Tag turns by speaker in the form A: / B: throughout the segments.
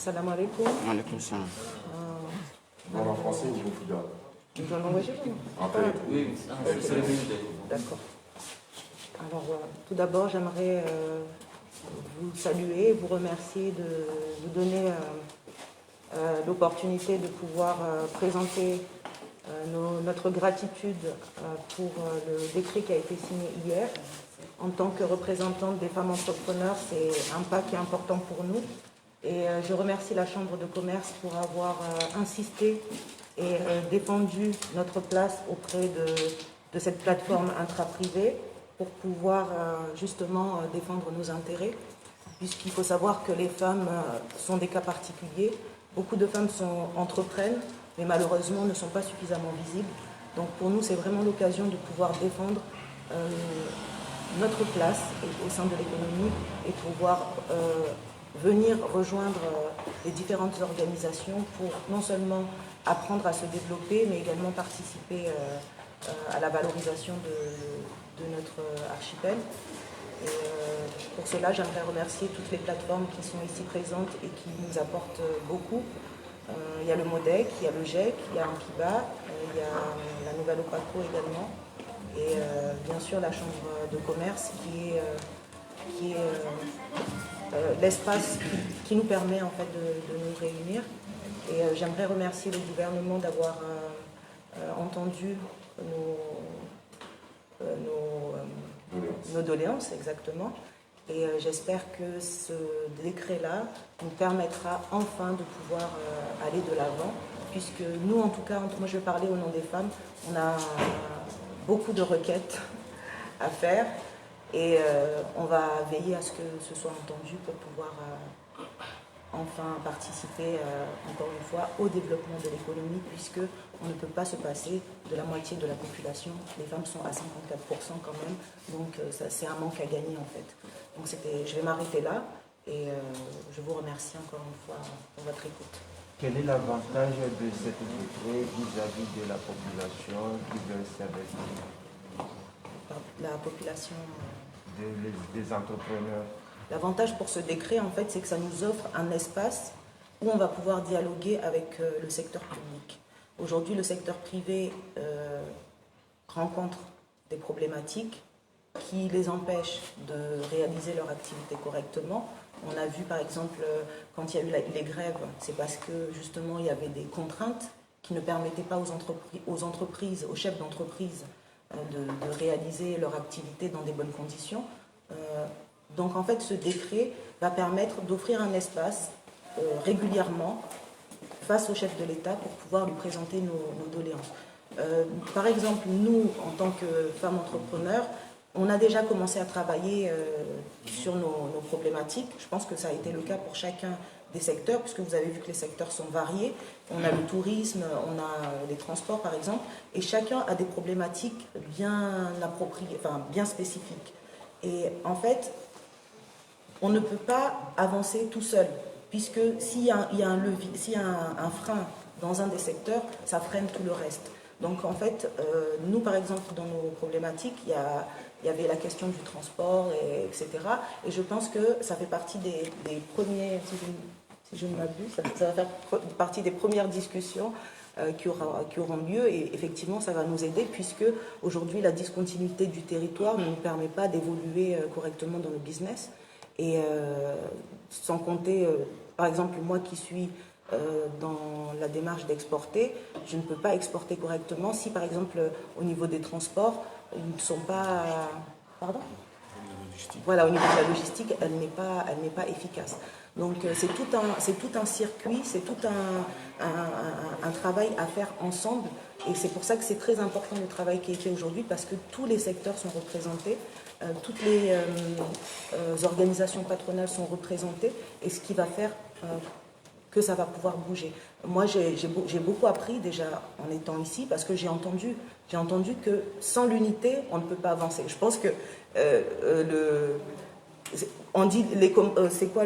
A: Salam alaikum.
B: Alaikum salam.
C: En français ou au Fouda?
A: Tu dois l'envoyer?
C: Oui,
A: c'est le D'accord. Alors, tout d'abord, j'aimerais vous saluer, vous remercier de vous donner l'opportunité de pouvoir présenter notre gratitude pour le décret qui a été signé hier. En tant que représentante des femmes entrepreneurs, c'est un pas qui est important pour nous. Et je remercie la Chambre de commerce pour avoir insisté et défendu notre place auprès de cette plateforme intra-privée pour pouvoir justement défendre nos intérêts, puisqu'il faut savoir que les femmes sont des cas particuliers. Beaucoup de femmes entreprennent, mais malheureusement ne sont pas suffisamment visibles. Donc pour nous, c'est vraiment l'occasion de pouvoir défendre notre place au sein de l'économie et pouvoir venir rejoindre les différentes organisations pour non seulement apprendre à se développer, mais également participer à la valorisation de notre archipel. Et pour cela, j'aimerais remercier toutes les plateformes qui sont ici présentes et qui nous apportent beaucoup. Il y a le MODEC, il y a le GEC, il y a Ampiba, il y a la Nouvelle Opaco également, et bien sûr la Chambre de commerce qui est l'espace qui nous permet en fait de nous réunir. Et j'aimerais remercier le gouvernement d'avoir entendu nos doléances exactement. Et j'espère que ce décret-là nous permettra enfin de pouvoir aller de l'avant, puisque nous, en tout cas, moi je vais parler au nom des femmes, on a beaucoup de requêtes à faire et on va veiller à ce que ce soit entendu pour pouvoir enfin participer, encore une fois, au développement de l'économie, puisque on ne peut pas se passer de la moitié de la population. Les femmes sont à 54% quand même, donc c'est un manque à gagner en fait. Donc je vais m'arrêter là et je vous remercie encore une fois pour votre écoute.
D: Quel est l'avantage de cette décret vis-à-vis de la population qui veut s'investir?
A: La population
D: des entrepreneurs.
A: L'avantage pour ce décret, en fait, c'est que ça nous offre un espace où on va pouvoir dialoguer avec le secteur public. Aujourd'hui, le secteur privé rencontre des problématiques qui les empêchent de réaliser leur activité correctement. On a vu, par exemple, quand il y a eu les grèves, c'est parce que, justement, il y avait des contraintes qui ne permettaient pas aux entreprises, aux chefs d'entreprise, de réaliser leur activité dans des bonnes conditions. Donc en fait, ce décret va permettre d'offrir un espace régulièrement face au chef de l'État pour pouvoir lui présenter nos doléances. Par exemple, nous, en tant que femmes entrepreneurs, on a déjà commencé à travailler sur nos problématiques. Je pense que ça a été le cas pour chacun des secteurs, puisque vous avez vu que les secteurs sont variés. On a le tourisme, on a les transports par exemple, et chacun a des problématiques bien appropriées, enfin bien spécifiques. Et en fait, on ne peut pas avancer tout seul, puisque s'il y a un frein dans un des secteurs, ça freine tout le reste. Donc en fait, nous par exemple, dans nos problématiques, il y avait la question du transport, etc. Et je pense que ça fait partie des premiers, si je ne m'abuse, ça va faire partie des premières discussions qui auront lieu, et effectivement ça va nous aider, puisque aujourd'hui la discontinuité du territoire ne nous permet pas d'évoluer correctement dans le business. Et sans compter, par exemple, moi qui suis dans la démarche d'exporter, je ne peux pas exporter correctement si, par exemple, au niveau des transports, ils ne sont pas... Pardon ? Voilà, au niveau de la logistique, elle n'est pas efficace. Donc c'est tout un circuit, c'est tout un travail à faire ensemble, et c'est pour ça que c'est très important le travail qui est fait aujourd'hui, parce que tous les secteurs sont représentés, toutes les organisations patronales sont représentées, et ce qui va faire que ça va pouvoir bouger. Moi, j'ai beaucoup appris déjà en étant ici, parce que j'ai entendu que sans l'unité, on ne peut pas avancer. Je pense que on dit, c'est quoi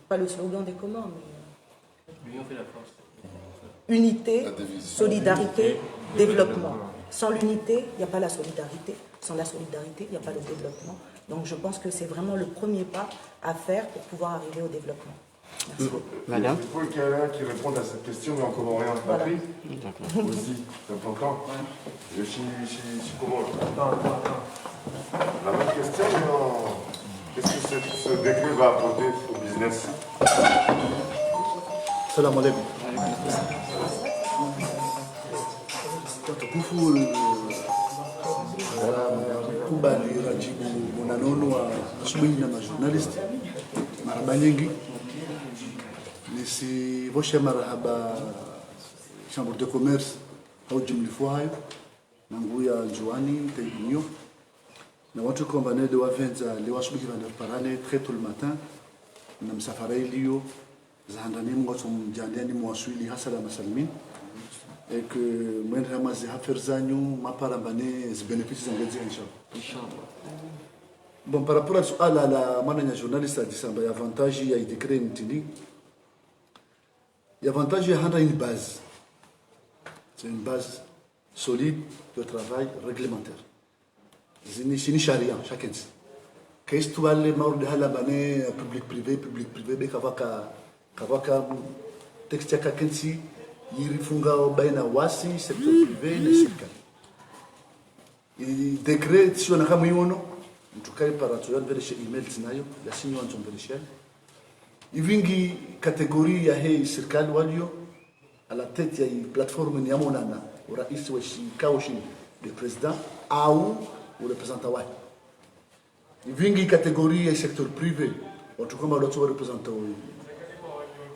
A: pas le slogan des Comores, mais
E: l'union fait la force.
A: Unité, solidarité, développement. Sans l'unité, il n'y a pas la solidarité. Sans la solidarité, il n'y a pas le développement. Donc je pense que c'est vraiment le premier pas à faire pour pouvoir arriver au développement.
B: Madame.
C: Il faut qu'il y ait un qui réponde à cette question, mais en comorien.
A: Voilà.
C: Patrick aussi, c'est important. Je suis comment la même question, mais en... Qu'est-ce que ce décret va apporter au business?
E: Salam alaikum. Tukufu kubali rajibu mwananono wa asubuhi na majournalist maraba nyingi nisivoshe marahaba chambre de commerce au jumlifu hayo na nguya juani teibinio na watu kombanede wavenza leo asubuhi wanaparane très tôt le matin na msafara iliyo zahandani mwaso mjandiani mwaswili hasala masalmin et que moi ramaze affaires zanyu maparambane zibénéfices zangazi inshallah. Bon, par rapport à la mananya journaliste a dit ça, il y a avantage, il y a décret ntini. Il y a avantage, il y a une base. C'est une base solide de travail réglementaire. C'est une charia, chacun. Qu'est-ce que tu as les morts de halabane public-privé, mais kavaka texte ya kakensi yirifunga baina wasi secteur privé na serikali. Et décret sio na kama yono mtukai para tuyavereshe email zinayo la sinyo anzombereshe ivingi kategoria ya hii serikali walio à la tête ya plateforme ni amonana urais wa shikao shini le président au représentant wake ivingi kategoria ya secteur privé watu kama watu wa représentant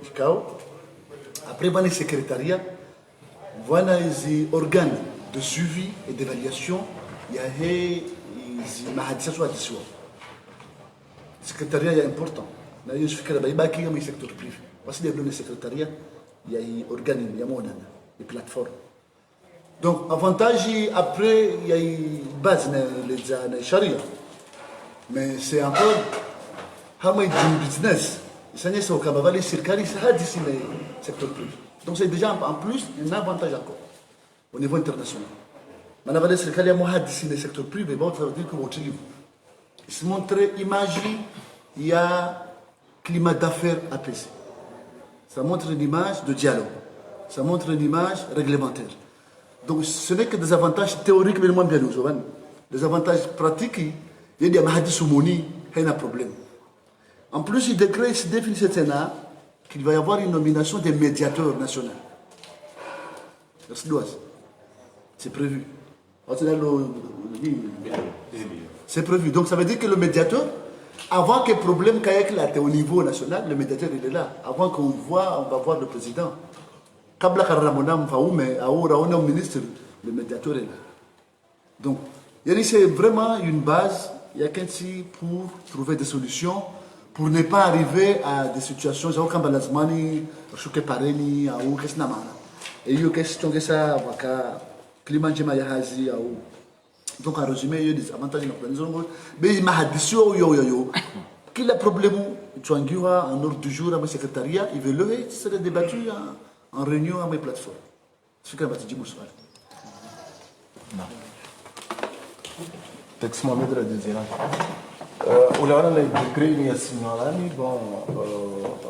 E: shikao après bani secrétariat voilà les organes de suivi et d'évaluation il y a mahadisa soit diswa secrétariat est important na hiyo fikira baibaki kama secteur privé basi ndio le secrétariat il y a organe il y a monana les plateformes donc avantage après il y a base les charia mais c'est encore hama business c'est ça kama vale serikali hadisi le secteur privé donc c'est déjà en plus un avantage encore au niveau international. Maintenant, la serikali ya muhadisi le secteur privé, bon, ça veut dire que votre livre, il se montre image, il y a climat d'affaires apaisé. Ça montre une image de dialogue. Ça montre une image réglementaire. Donc, ce n'est que des avantages théoriques, mais moins bien nous. Des avantages pratiques, il y a des mahadis mouni, il y a un problème. En plus, il décret, il se définit qu'il va y avoir une nomination des médiateurs nationaux. C'est prévu. C'est prévu. Donc ça veut dire que le médiateur, avant que le problème éclate au niveau national, le médiateur il est là. Avant qu'on voit, on va voir le président. Kabla Karamonam Faoume, Aoura, on est au ministre, le médiateur est là. Donc, c'est vraiment une base, il y a qu'un pour trouver des solutions, pour ne pas arriver à des situations, genre comme Balazmani, Chouke Pareni, ou Kesnamana. Et il y a une question que ça va. Climat Yahazi donc en résumé il y a des avantages mais il m'a dit yo qu'il a problème tu as un ordre du jour à mon secrétariat il veut lever ça sera débattu en réunion à mes plateformes c'est ce que je dis
D: Texte Mohamed Radizina. Ulana na décret ni signalani bon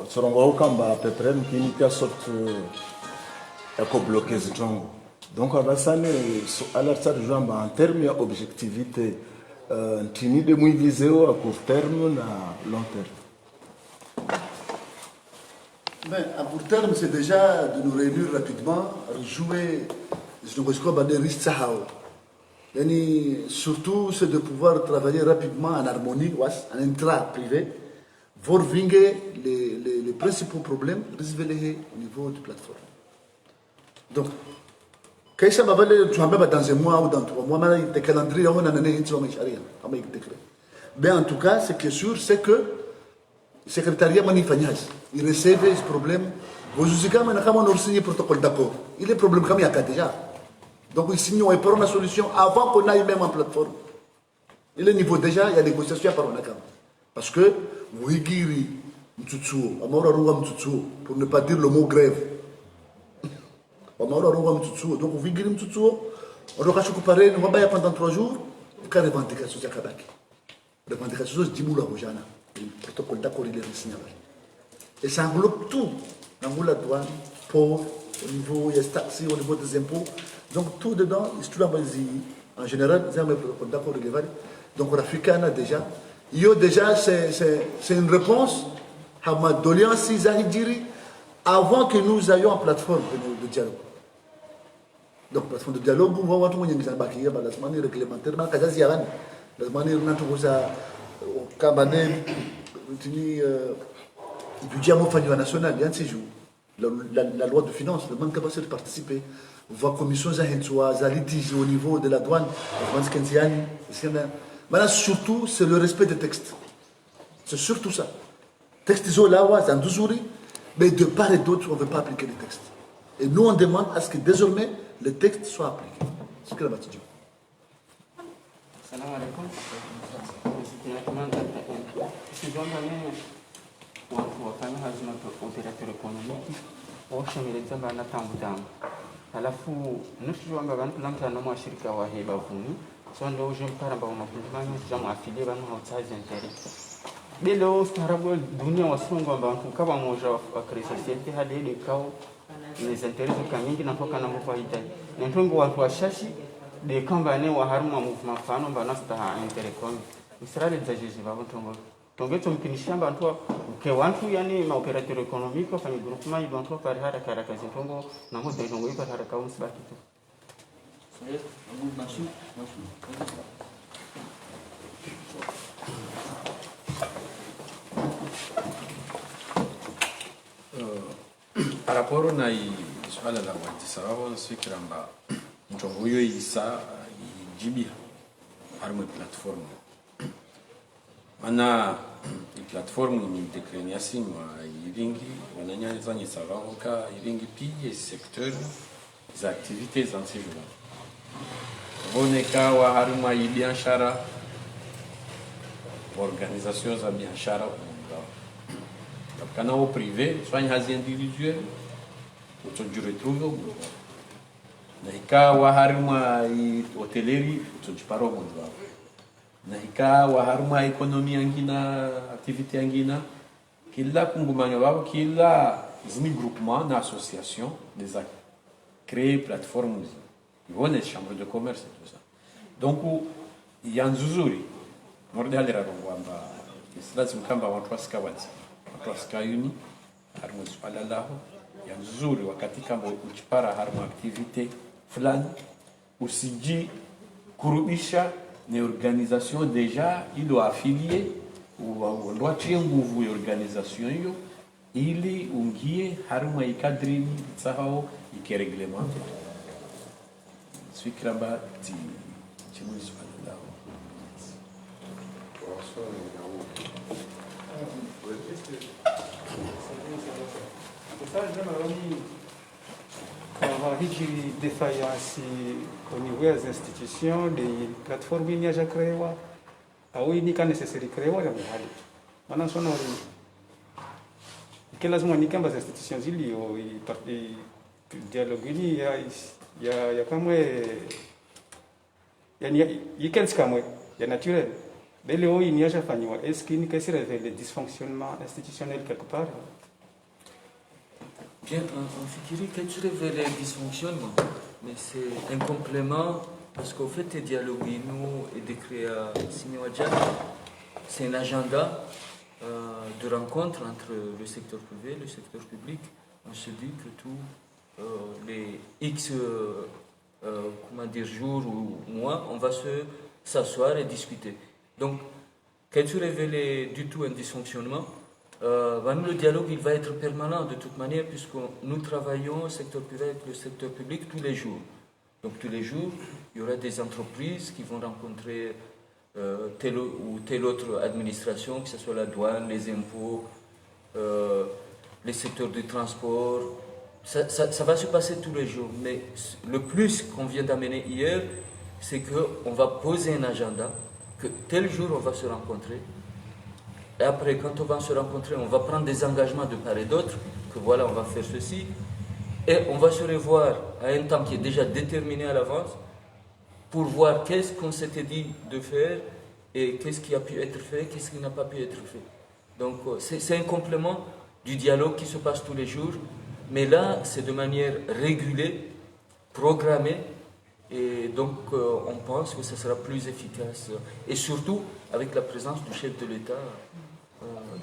D: sorongo kamba à peu près qui a sorti ko bloquer ce jongo. Donc, on va s'aller à l'article de Jean en termes d'objectivité, tini de moins visé à court terme et à long terme.
E: Mais à court terme, c'est déjà de nous réunir rapidement, rejouer des risques. Surtout, c'est de pouvoir travailler rapidement en harmonie, en intra-privé, pour vinguer les principaux problèmes, résoudre au niveau de la plateforme. Donc, quand ça va dans un mois ou dans 3 mois, le calendrier, on a un décret. Mais en tout cas, ce qui est sûr, c'est que le secrétariat manifanias, il recevait ce problème. Vous avez signé le protocole d'accord. Il est problème comme il y a déjà. Donc, ils signent et prennent la solution avant qu'on aille même en plateforme. Et le niveau déjà, il y a des négociations par on. Parce que, vous higiri, pour ne pas dire le mot grève. Donc, on vit Grim Tutsuo, on va récupérer, on va pendant 3 jours, on va revendication de Kabaki. Revendication de Dimoula Rojana, le protocole d'accord, il est signé. Et ça englobe tout. Dans la douane, pauvre, au niveau, il y a taxi, au niveau des impôts. Donc tout dedans, en général, d'accord, donc l'Africain déjà. Déjà, c'est une réponse à ma doléance avant que nous ayons une plateforme de dialogue. Donc, plateforme de dialogue, on va voir la manière réglementaire, la manière du budget national, la loi de finances, le manque de capacité de participer, voir commission à litige au niveau de la douane, maintenant, surtout, c'est le respect des textes. C'est surtout ça. Texte là, c'est un douzouri, mais de part et d'autre, on ne veut pas appliquer les textes. Et nous, on demande à ce que désormais, les textes soient appliqués. C'est ce que la bâtiment.
B: Salam alaikum. Operateur économique washemeleza mbana tambutambu alafu nusu wanga bantu lamta na mwashirika wa heba vuni so ndo uje mpara ba unakunjumanya jamu afile banu hautazi intérêt belo starabo dunia wasongo bantu kama moja wa société hadi kao les intérêts de kanyingi na toka na mwa hitai ntongo watu washashi de kamba ne wa haruma movement fano bana sta intérêt comme Israël zajizi ba ntongo tongeto mkinishia bantu ke wantu yani ma operateur économique fa groupement bantu par haraka haraka zintongo na mo de ntongo ipa haraka umsibaki tu
F: par rapport na swala la sababu fikira mba ntongo huyo isa jibia harmu platform mana platform ni dekrenia sima iringi wananyanya ni sababu ka iringi pia secteur za activités en séjour boneka wa harma biashara organisation za biashara kana au privé soit hazi individuel utojure trouve na ikawa harma hotellerie utojiparo mwanzo na ikawa harma economia ngina activité ngina kila kungumanya wao kila zini groupement na association des créer plateforme ils chambre de commerce et tout ça donc il y a nzuzuri mordali rarongwamba lazima kamba watu wasikawati Tuaskayuni harmu swala lahu ya nzuri wakati kama uchipara harmu activité fulani usiji kurubisha ni organisation déjà ilo affilié ou ndio tie nguvu ya organisation hiyo ili ungie harmu ikadrini tsahao ikereglemente fikra ba ti chimu swala lahu
G: Hiji défaillance au niveau des institutions, des plateformes il n'y a jamais créé. Ah oui, ni quand nécessaire créer wa ya mahali. Maana sona wali. Kila lazima ni kamba institutions zili o dialogue ni ya kama yani yikens kama ya naturel. Bele o il n'y a jamais fanywa. Est-ce qu'il n'y a pas des dysfonctionnements institutionnels quelque part?
H: Bien, en Fikiri, quand tu révèles les dysfonctionnements, mais c'est un complément, parce qu'au fait, les dialogues, nous, et de créer c'est un agenda de rencontre entre le secteur privé et le secteur public. On se dit que tous les X jours ou mois, on va s'asseoir et discuter. Donc, quand tu révèles du tout un dysfonctionnement, le dialogue il va être permanent de toute manière puisque nous travaillons au secteur privé avec le secteur public tous les jours. Donc tous les jours, il y aura des entreprises qui vont rencontrer telle ou telle autre administration, que ce soit la douane, les impôts, les secteurs du transport. Ça va se passer tous les jours. Mais le plus qu'on vient d'amener hier, c'est qu'on va poser un agenda, que tel jour on va se rencontrer. Et après, quand on va se rencontrer, on va prendre des engagements de part et d'autre, que voilà, on va faire ceci. Et on va se revoir à un temps qui est déjà déterminé à l'avance pour voir qu'est-ce qu'on s'était dit de faire et qu'est-ce qui a pu être fait, qu'est-ce qui n'a pas pu être fait. Donc, c'est un complément du dialogue qui se passe tous les jours, mais là, c'est de manière régulée, programmée, et donc on pense que ce sera plus efficace, et surtout avec la présence du chef de l'État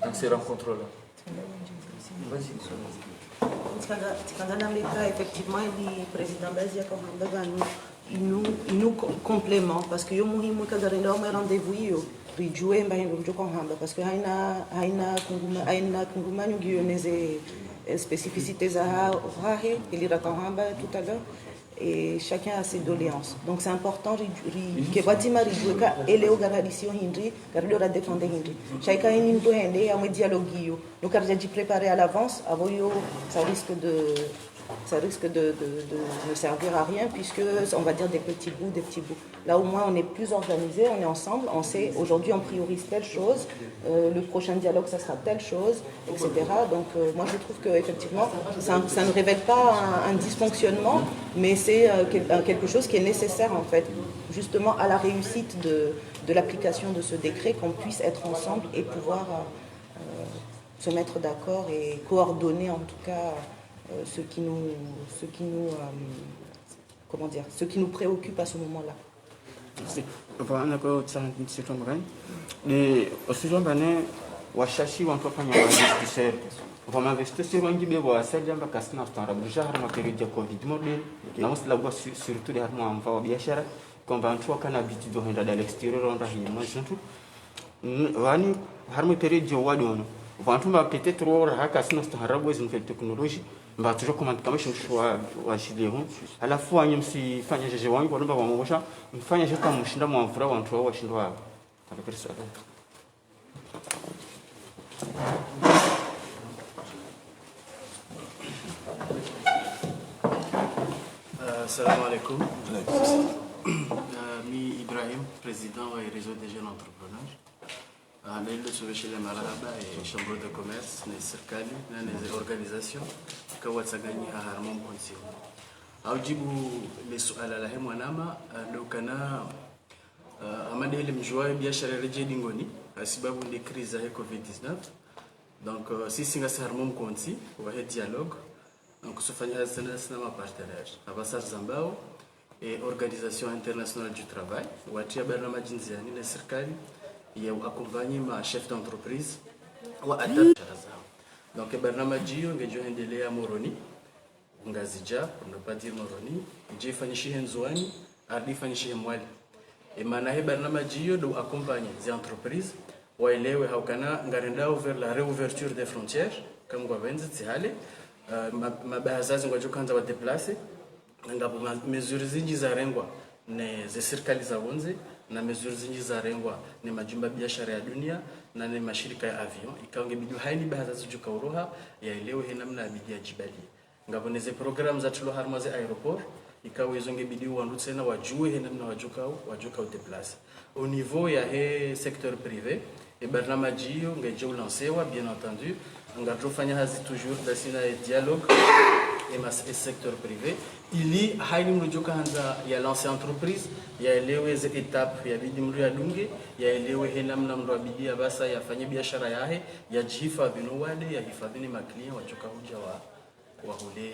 H: dans ces rencontres-là. Vas-y.
A: Effectivement, le président Bazia il nous complément parce que yo muhimu kagarinda au rendez-vous yo rijue mba ndo mjoko hamba parce que haina kungumanyo gioneze spécificités za hahe ilira hamba tout à l'heure et chacun a ses doléances. Donc c'est important que batima rijueka ele organisation hindri gardo la défendre hindri. Chacun une ndo hende a dialogue yo. Donc quand j'ai préparé à l'avance avoyo ça risque de ne servir à rien puisque on va dire des petits bouts. Là au moins on est plus organisé, on est ensemble, on sait aujourd'hui on priorise telle chose, le prochain dialogue ça sera telle chose, etc. Donc moi je trouve que effectivement ça ne révèle pas un dysfonctionnement, mais c'est quelque chose qui est nécessaire en fait, justement à la réussite de l'application de ce décret, qu'on puisse être ensemble et pouvoir se mettre d'accord et coordonner en tout cas ce qui nous préoccupe à ce moment-là.
B: Voilà que ça c'est tout vrai. Les osujamba bane washashi wanafanya investisseur. Vama investisseur wengi bebo asali amba kasina standard jahar ma periode ya covid model na mosla kwa surtout les harmo amfa wa biashara kwamba mtu akana biti do henda dans l'extérieur on rahi moi surtout wani harmo periode ya wadono vantu ba peut-être ora haka sina standard kwa zin technologie mba toujours comment kama shwa wa shileo alafu anyi msifanye jeje wangu kwa namba wa mwosha mfanye jeje kama mshinda mwamfura wantu wa shindwa tabekerisa.
I: Assalamu alaikum. Mi Ibrahim, président du réseau des jeunes entrepreneurs. Nailo Soveshele Marahaba et Chambre de commerce, les serikali, les organisations, kwa tsagani harmon konsi. Aujibu le suala la hemu anama ndo kana amade ile mjua biashara reje dingoni sababu ni crise ya COVID-19. Donc sisi ngasi harmon konsi wa dialogue. Donc kufanya sana ma partenaires. Abasar Zambao et Organisation internationale du travail, watia barnama jinziani na serikali ya accompagner ma chef d'entreprise wa adapter zao. Donc barnama jio ngejoendelea Moroni ngazija pour ne pas dire Moroni, je fanyishi henzwani ardi fanyishi mwali. Et maana he barnama jio do accompagner les entreprises waelewe haukana ngarendao vers la réouverture des frontières comme gwavenzi tsihale mabazazi ngwajo kanza wa déplacer ngapo mesures zingi za rengwa ne ze serikali za bonze na mesures zingi za rengwa ne majumba biashara ya dunia na ne mashirika ya avion ikaonge bidu haini bazazi juka uroha ya elewe he namna abidi ya jibali ngapo ne ze programmes za tulo harma ze aéroport ikawe zonge bidu wandutse na wajue he namna wajuka u déplacer au niveau ya he secteur privé et barnama jio ngejo lancewa bien entendu ngajofanya hazi toujours dasina dialogue et secteur privé ili haini mrujoka hanza ya lancer entreprise ya elewe ze étape ya bidi mru ya dunge ya elewe he namna mru abidi ya basa ya fanye biashara yahe ya jihifadhi no wale ya hifadhi ma client wachoka huja wa hule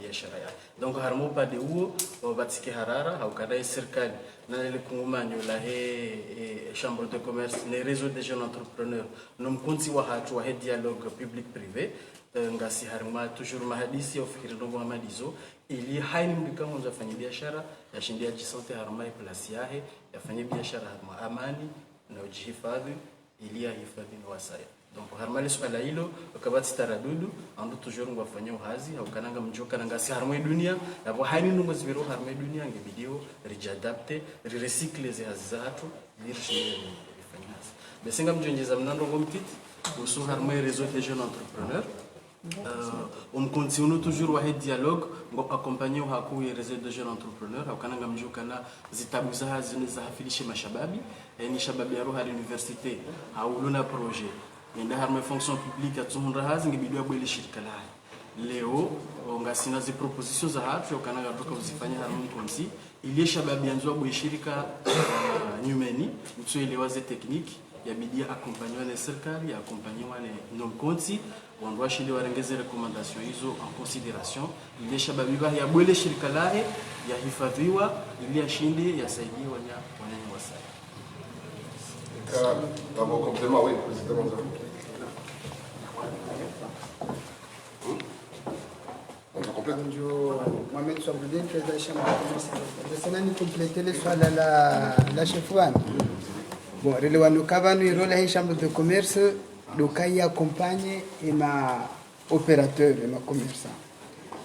I: biashara yahe. Donc harmo pa de uo wabatike harara haukadai serikali na ile kungumanyo la he chambre de commerce les réseaux des jeunes entrepreneurs nom konti wa hatu wa he dialogue public privé ngasi harma toujours mahadisi au fikiri ndo mahadizo ili haini mbika mwanzo afanye biashara yashindia jisante harma place yahe yafanye biashara harma amani na ujihifadhi ili yahifadhi na wasaya. Donc harma swala hilo wakabati taradudu ando toujours ngwafanya uhazi au kananga mjoka ngasi harma dunia na bo haini ndo ngozibiro harma dunia ngebidio rijadapte recycle ze hazatu lirshie finance besinga mjonjeza mnando ngomtiti usu harma réseau des jeunes entrepreneurs. On continue toujours à dialogue, on accompagner au haku et réseau de jeunes entrepreneurs. Au Canada, nous avons zitabu za hazini za hafilishe mashababi, ni shababi ya roha à l'université, à uluna projet. Nda harma fonction publique à tsuhundra hazi ngibidiwa bwele shirika lahi. Leo ngasina zi propositions za hatu au Canada toka uzifanya harma konsi. Ili shababi yanzwa bwe shirika nyumeni, mtu elewa ze technique. yabidi accompagniwa na serikali, accompagniwa na non-konti, wanduashili warengeze rekomandasyon hizo en consideration, ili shababi bahi ya bwele shirika lahe yahifadhiwa, ili yashinde yasaidie wanyanyi wasai.
C: D'abord, complément, oui, président Manzaro.
J: Mohamed Souaboudin, président de la Chambre de commerce. Je compléter le soir la chef wan. Bon, relevant kavanu irole hii Chambre de commerce, le kai accompagne et ma opérateur et ma commerçant.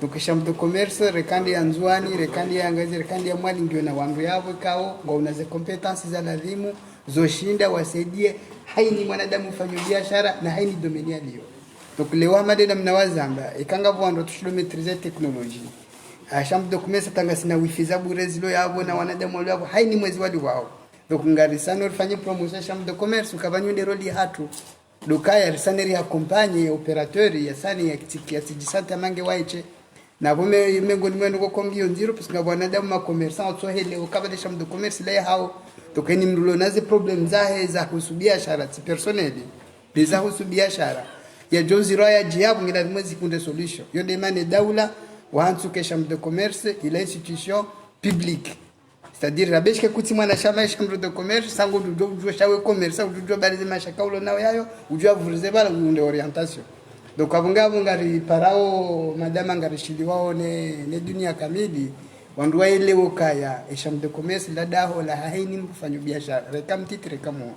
J: Donc Chambre de commerce rekandi anzuani, rekandi angazi, rekandi mwali ndio na wandu yavo kao, ngona ze compétences za lazimu zoshinda wasaidie haini mwanadamu fanya biashara na haini domeni aliyo. Donc leo hamade na mnawazamba ikanga bwando tushilo maîtriser technologie. A Chambre de commerce tanga sina wifi za bure zilo yabo na wanadamu wao haini mwezi wali wao. Donc ngarisano rifanye promotion Chambre de commerce ukabanyo de roli hatu. Dukaya risaneri accompagne opérateur ya sani ya tijisante mange waiche. Na bome mengoni mwendo ko kombio nziro parce que wanadamu ma commerçant so hele ukaba de Chambre de commerce la hao. Donc ni mrulo naze problem za kusubiashara ti personnel. Za kusubiashara. Ya jozi roya jiabu ngila mwezi kunde solution. Yo demande daula wahansuke Chambre de commerce ila institution publique. C'est-à-dire rabeshke kuti mwana shama Chambre de commerce sango ujua shawe commerce ujua balize mashaka ulo nawe yayo ujua vurize bala ngunde orientation. Donc abunga ngari parao madama ngari shiliwao ne dunia kamili wanduwa ile ukaya Chambre de commerce la daho la haini mfanyo biashara rekam titre kamo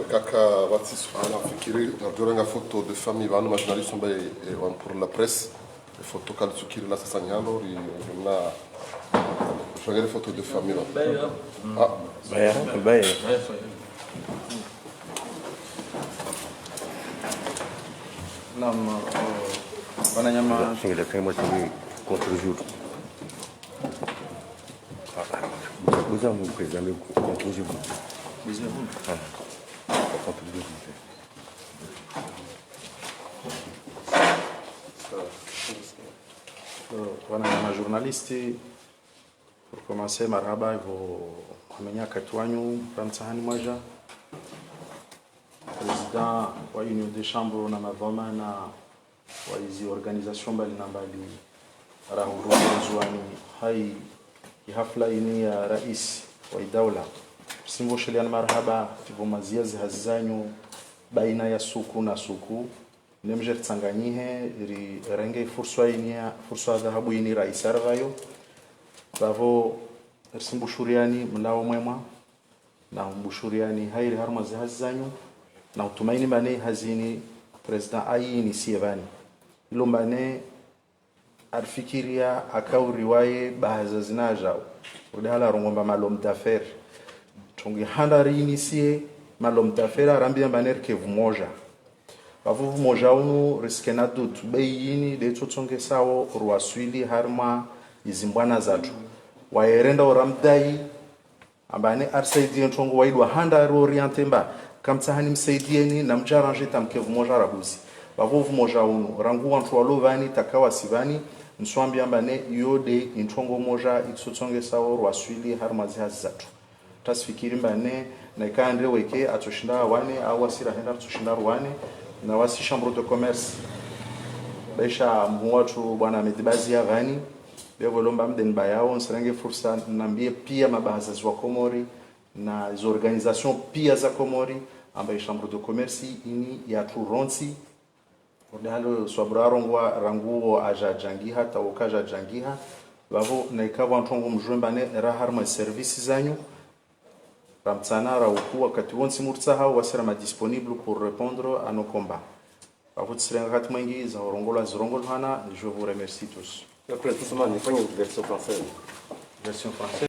C: Kaka wati suala fikiri na photo de famille vanu ma journaliste pour la presse les photos kali tukiri la sasa nyalo na les photos de famille ah baya
F: nam wananyama
K: singile kama tumi contre-jour vous avez présenté contre-jour
F: wananyama journalisti pour commencer marhaba hivyo kumenya katwanyu ramsahani moja président wa union des chambres na mavamana wa hizi organisation mbalimbali rahuruzwani hai hafla ini ya rais wa dawla simbo shilian marhaba tivomazia zihazanyu baina ya suku na suku nemjer tsanganyihe ri renge fursa dhahabu ini rais arvayo bavo simbo shuriani mnao mwema na mbushuriani hairi harma zihazanyu na utumaini bane hazini president ayini sievani ilo bane arfikiria akauriwaye bahaza zinajao udahala rongomba malom d'affaires tongi handari inisie malom d'affaires arambia baner kevu moja bavu moja unu riskena dut beyini de totsonge sawo ruaswili harma izimbwana zatu waerenda oramdai ambane arsaidi ntongo waidwa handari oriente mba kamtsahani msaidieni na mjaranje tamkevu moja rabuzi bavu moja unu rangu wantu walovani takawa sivani nswambi ambane yode intongo moja itsotsonge sawo ruaswili harma zihazatu tasfikiri mbane na ikandre weke atoshinda wane au wasira henda atoshinda wane na wasi Chambre de commerce besha mwatu bwana medibazi ya gani bevo lomba mden bayao nsrange fursa nambie pia mabahaza wa Komori na hizo organisation pia za Komori ambaye Chambre de commerce ini ya turonsi odalo swabrarongwa ranguo aja jangiha tawokaja jangiha bavo na ikawa ntongo mjwembane raharma services zanyu ramtsana rauku wakati wonsi murtsaha wasira disponible pour répondre à nos combats. Bavo tsrenga katmangi za rongola hana, je vous remercie tous.
K: Après tout ça, on est pas une version française.
F: Version française.